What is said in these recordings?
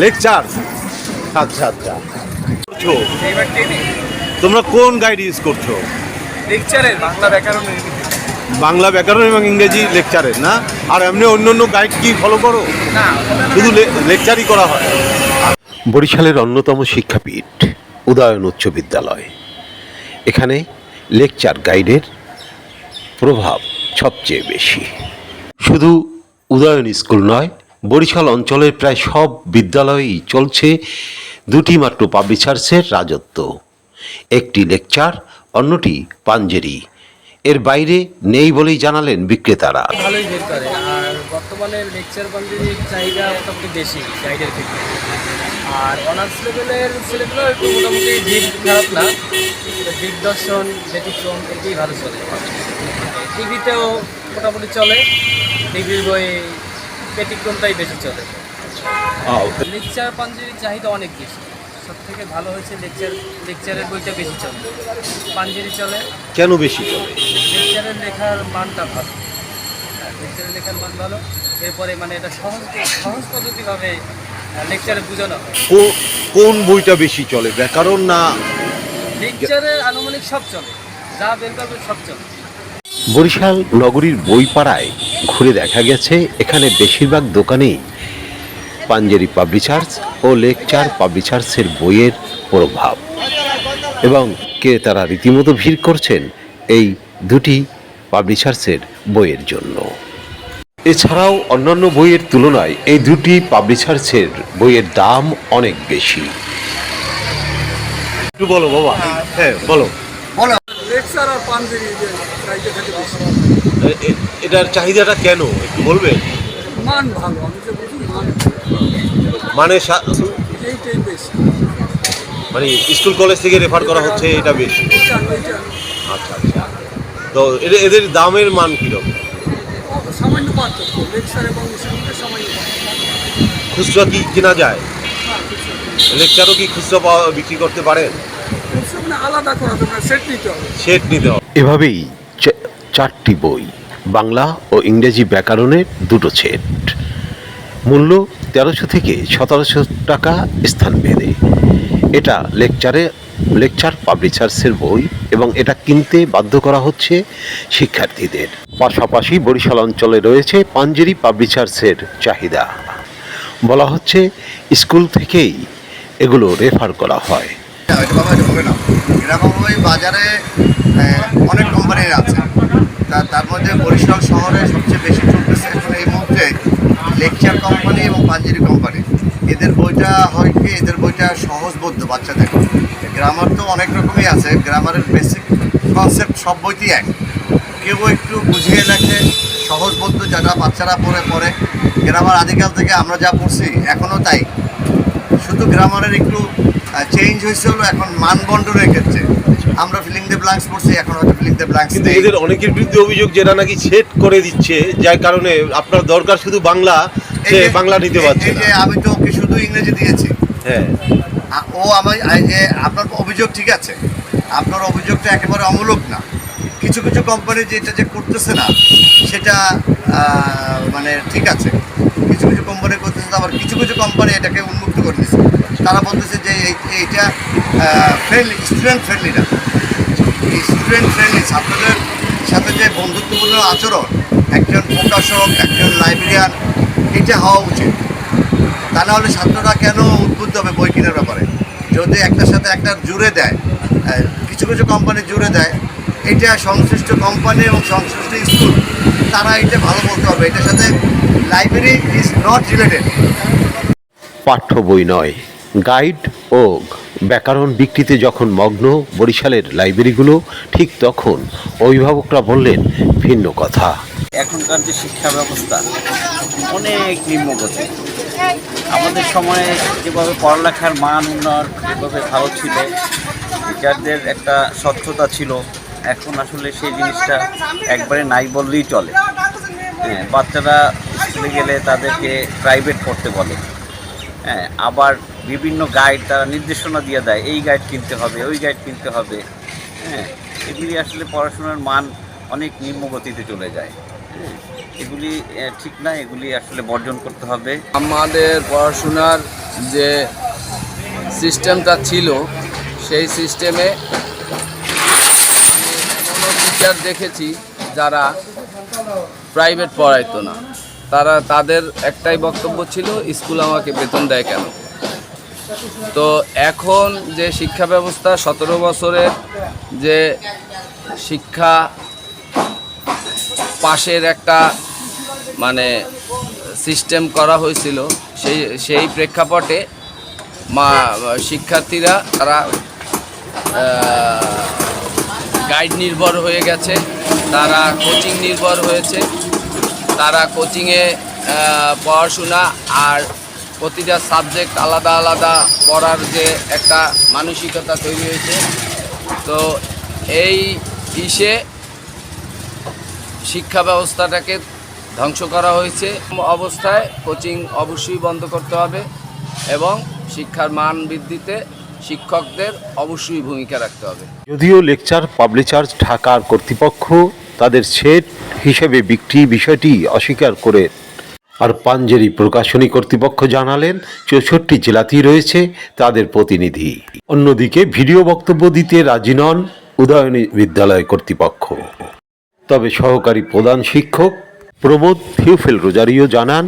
Lecture. আচ্ছা আচ্ছা। তোমরা কোন গাইড ইউজ করছো? লেকচারের বাংলা ব্যাকরণের। বাংলা ব্যাকরণ এবং ইংরেজি লেকচারের না? আর এমনি অন্য অন্য গাইড কি ফলো করো? না, শুধু লেকচারই করা হয়। বরিশালের অন্যতম শিক্ষাপীঠ উদয়ন উচ্চ বিদ্যালয়। এখানে লেকচার গাইডের প্রভাব সবচেয়ে বেশি। শুধু উদয়ন স্কুল নয়, বরিশাল অঞ্চলের প্রায় সব বিদ্যালয়েই চলছে দুটি মাত্র পাবলিশার্সের রাজত্ব। একটি লেকচার, অন্যটি পাঞ্জেরি। এর বাইরে নেই বলেই জানালেন বিক্রেতারা। ভালোই বের করে। আর বর্তমানে লেকচার পাঞ্জাবির চাহিদা মোটামুটি বেশি গাইডের ক্ষেত্রে। আর অনার্স লেভেলের ছেলেগুলো একটু মোটামুটি দিক খারাপ না, দিগদর্শন ব্যতিক্রম এটাই ভালো চলে। ডিগ্রিতেও মোটামুটি চলে, ডিগ্রির বই ব্যতিক্রমটাই বেশি চলে। লেকচার পাঞ্জাবির চাহিদা অনেক বেশি। সব থেকে ভালো হয়েছে লেকচারের বইটা বেশি চলে। পাঞ্জাবি চলে কেন বেশি চলে? লেকচারের লেখার মানটা ভালো। লেকচারের লেখার মান ভালো। এরপরে মানে এটা সহজ পদ্ধতিভাবে লেকচারে বোঝানো হয়। কোন বইটা বেশি চলে, ব্যাকরণ না? লেকচারের আনুমানিক সব চলে, যা বের করবে সব চলে। বরিশাল নগরীর বইপাড়ায় ঘুরে দেখা গেছে এখানে বেশিরভাগ দোকানেই পাঞ্জেরি পাবলিশার্স ও লেকচার পাবলিশার্সের বইয়ের প্রভাব, এবং ক্রেতারা রীতিমতো ভিড় করছেন এই দুটি পাবলিশার্সের বইয়ের জন্য। এছাড়াও অন্যান্য বইয়ের তুলনায় এই দুটি পাবলিশার্সের বইয়ের দাম অনেক বেশি। একটু বলো বাবা। হ্যাঁ বলো। লেকচার আর পাঞ্জাবি এটার চাহিদাটা কেন একটু বলবে? মান ভালো, আমি যে বুঝি মান মানে এইটাই বেশি। মানে স্কুল কলেজ থেকে রেফার করা হচ্ছে, এটা বেশি। আচ্ছা আচ্ছা। তো এদের দামের মান কীরকম? সামান্য পার্থক্য, লেকচার এবং সামান্য খুচরা কি কেনা যায়? লেকচারও কি খুচরা বিক্রি করতে পারেন? আলাদা করা যাবে, সেট নিতে হবে। সেট নিতে হবে। এভাবেই চারটি বই, বাংলা ও ইংরেজি ব্যাকরণের দুটো সেট, মূল্য 1300 থেকে 1700 টাকা স্থান ভেদে। এটা লেকচার পাবলিশার্সের বই এবং এটা কিনতে বাধ্য করা হচ্ছে শিক্ষার্থীদের। পাশাপাশি বরিশাল অঞ্চলে রয়েছে পাঞ্জেরি পাবলিশার্সের চাহিদা। বলা হচ্ছে স্কুল থেকেই এগুলো রেফার করা হয়। এরকম ওই বাজারে অনেক কোম্পানি আছে, তার মধ্যে বরিশাল শহরে সবচেয়ে বেশি চলতেছে এখন এই মুহূর্তে লেকচার কোম্পানি এবং পাঞ্জেরি কোম্পানি। এদের বইটা হয় কি, এদের বইটা সহজবোধ্য বাচ্চাদের। গ্রামার তো অনেক রকমই আছে, গ্রামারের বেসিক কনসেপ্ট সব বইতেই এক। কেউ একটু বুঝিয়ে লেখে, সহজবোধ্য যারা বাচ্চারা পড়ে গ্রামার আদিকাল থেকে আমরা যা পড়ছি এখনও তাই, শুধু গ্রামারের একটু চেঞ্জ হয়েছে হলো এখন মানবন্টনের ক্ষেত্রে। আমরা ফিলিং দ্য ব্ল্যাঙ্কস পড়ছি, এখন হয়তো ফিলিং দ্য ব্ল্যাঙ্কস। কিন্তু এদের অনেকের বিরুদ্ধে অভিযোগ যেটা নাকি সেট করে দিচ্ছে, যার কারণে আপনার দরকার শুধু বাংলা, সে বাংলা নিতে পারছে না। আমি তো ওকে শুধু ইংরেজি দিয়েছি। হ্যাঁ, ও আপনার অভিযোগ ঠিক আছে, আপনার অভিযোগটা একেবারে অমূলক না। কিছু কিছু কোম্পানি যেটা যে করতেছে না সেটা মানে ঠিক আছে, কিছু কিছু কোম্পানি করতেছে, আবার কিছু কিছু কোম্পানি এটাকে উন্মুক্ত করে দিচ্ছে। তারা বলতেছে যে এইটা ফ্রেন্ডলি, স্টুডেন্ট ফ্রেন্ডলি না। স্টুডেন্ট ফ্রেন্ডলি, ছাত্রদের সাথে যে বন্ধুত্বপূর্ণ আচরণ একজন প্রকাশক, একজন লাইব্রেরিয়ান, এটা হওয়া উচিত। তা না হলে ছাত্ররা কেন উদ্বুদ্ধ হবে বই কেনার ব্যাপারে? যদি একটার সাথে একটা জুড়ে দেয়, কিছু কিছু কোম্পানি জুড়ে দেয়, এটা সংশ্লিষ্ট কোম্পানি এবং সংশ্লিষ্ট স্কুল তারা এটা ভালো বলতে পারবে, এটার সাথে লাইব্রেরি ইজ নট রিলেটেড। পাঠ্য বই নয়, গাইড ও ব্যাকরণ বিক্রিতে যখন মগ্ন বরিশালের লাইব্রেরিগুলো, ঠিক তখন অভিভাবকরা বললেন ভিন্ন কথা। এখনকার যে শিক্ষা ব্যবস্থা অনেক নিম্নগতি। আমাদের সময়ে যেভাবে পড়ালেখার মান উন্নয়ন যেভাবে ভালো ছিল, টিচারদের একটা স্বচ্ছতা ছিল, এখন আসলে সেই জিনিসটা একবারে নাই বললেই চলে। হ্যাঁ, বাচ্চারা স্কুলে গেলে তাদেরকে প্রাইভেট পড়তে বলে। হ্যাঁ, আবার বিভিন্ন গাইড তারা নির্দেশনা দিয়ে দেয়, এই গাইড কিনতে হবে, ওই গাইড কিনতে হবে। হ্যাঁ, এগুলি আসলে পড়াশোনার মান অনেক নিম্নগতিতে চলে যায়। এগুলি ঠিক না, এগুলি আসলে বর্জন করতে হবে। আমাদের পড়াশোনার যে সিস্টেমটা ছিল সেই সিস্টেমে কোনো টিচার দেখেছি যারা প্রাইভেট পড়াইতো না, তাদের একটাই বক্তব্য ছিল স্কুল আমাকে বেতন দেয় কেন। তো এখন যে শিক্ষা ব্যবস্থা 17 বছরের যে শিক্ষা পাশের একটা মানে সিস্টেম করা হয়েছিল, সেই প্রেক্ষাপটে শিক্ষার্থীরা তারা গাইড নির্ভর হয়ে গেছে, তারা কোচিং নির্ভর হয়েছে, তারা কোচিংয়ে পড়াশোনা আর প্রতিটা সাবজেক্ট আলাদা আলাদা পড়ার যে একটা মানসিকতা তৈরি হয়েছে। তো এই শিক্ষা ব্যবস্থাটাকে ধ্বংস করা হয়েছে। অবস্থায় কোচিং অবশ্যই বন্ধ করতে হবে এবং শিক্ষার মান বৃদ্ধিতে শিক্ষকদের অবশ্যই ভূমিকা রাখতে হবে। যদিও লেকচার পাবলিশার্স ঢাকার কর্তৃপক্ষ তাদের সেট হিসেবে বিক্রি বিষয়টি অস্বীকার করে, আর পাঞ্জেরি প্রকাশনী কর্তৃপক্ষ জানালেন 64 জেলাতেই রয়েছে তাদের প্রতিনিধি। অন্যদিকে ভিডিও বক্তব্য দিতে রাজি নন উদয়নী বিদ্যালয় কর্তৃপক্ষ। তবে সহকারী প্রধান শিক্ষক প্রমোদ থিওফিল রোজারিও জানান,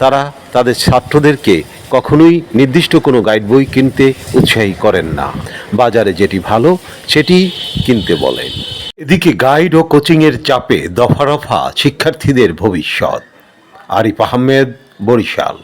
তারা তাদের ছাত্রদেরকে কখনোই নির্দিষ্ট কোনো গাইড বই কিনতে উৎসাহী করেন না, বাজারে যেটি ভালো সেটি কিনতে বলেন। এদিকে গাইড ও কোচিংয়ের চাপে দফা রফা শিক্ষার্থীদের ভবিষ্যৎ। আরিফ আহমেদ, বরিশাল।